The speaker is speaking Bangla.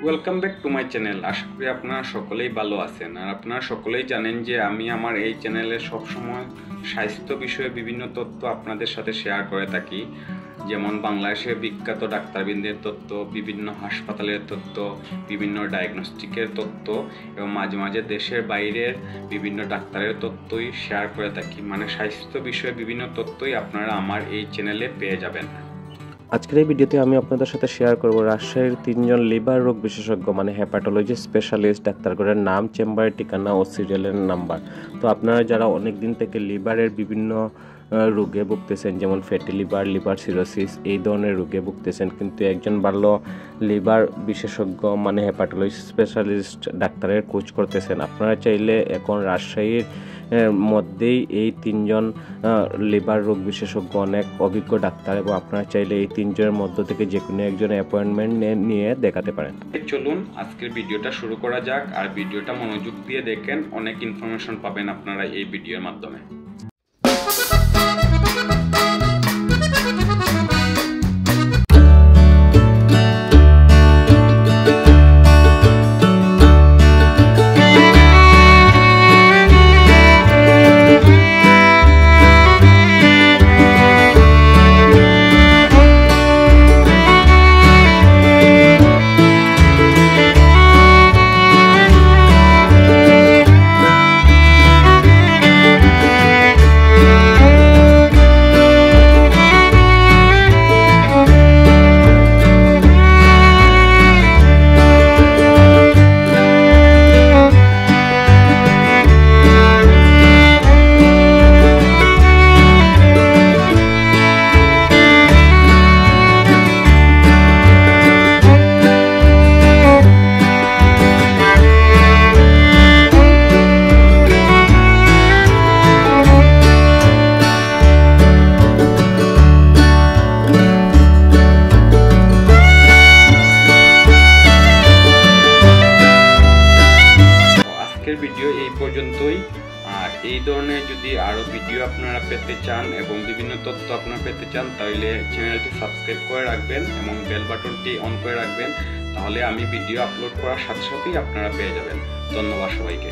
Welcome back to my channel. আশা করি আপনারা সকলেই ভালো আছেন। আর আপনারা সকলেই জানেন যে আমি আমার এই চ্যানেলে সবসময় স্বাস্থ্য বিষয়ে বিভিন্ন তথ্য আপনাদের সাথে শেয়ার করে থাকি, যেমন বাংলাদেশের বিখ্যাত ডাক্তারবৃন্দের তথ্য, বিভিন্ন হাসপাতালের তথ্য, বিভিন্ন ডায়াগনস্টিকের তথ্য এবং মাঝে মাঝে দেশের বাইরের বিভিন্ন ডাক্তারের তথ্যই শেয়ার করে থাকি। মানে স্বাস্থ্য বিষয়ে বিভিন্ন তথ্যই আপনারা আমার এই চ্যানেলে পেয়ে যাবেন। আজকের এই ভিডিওতে আমি আপনাদের সাথে শেয়ার করব রাজশাহীর 3 জন লিভার রোগ বিশেষজ্ঞ মানে হেপাটোলজি স্পেশালিস্ট ডাক্তারগণের নাম, চেম্বারের ঠিকানা ও সিরিয়ালের নাম্বার। তো আপনারা যারা অনেক দিন থেকে লিভারের বিভিন্ন রোগে ভুগতেছেন, যেমন ফ্যাটি লিভার, লিভার সিরোসিস, এই ধরনের রোগে ভুগতেছেন, কিন্তু একজন ভালো লিভার বিশেষজ্ঞ মানে হেপাটোলজি স্পেশালিস্ট ডাক্তারের খোঁজ করতেছেন, আপনারা চাইলে এখন রাজশাহীর মধ্যেই এই 3 জন লিভার রোগ বিশেষজ্ঞ অনেক অভিজ্ঞ ডাক্তার, এবং আপনারা চাইলে এই 3 জনের মধ্য থেকে যে কোনো একজন অ্যাপয়েন্টমেন্ট নিয়ে দেখাতে পারেন। চলুন আজকের ভিডিওটা শুরু করা যাক। আর ভিডিওটা মনোযোগ দিয়ে দেখেন, অনেক ইনফরমেশন পাবেন আপনারা এই ভিডিওর মাধ্যমে। ভিডিও এই পর্যন্তই। আর এই ধরনের যদি আরও ভিডিও আপনারা পেতে চান এবং বিভিন্ন তথ্য আপনারা পেতে চান, তাহলে চ্যানেলটি সাবস্ক্রাইব করে রাখবেন এবং বেল বাটনটি অন করে রাখবেন। তাহলে আমি ভিডিও আপলোড করার সাথে সাথেই আপনারা পেয়ে যাবেন। ধন্যবাদ সবাইকে।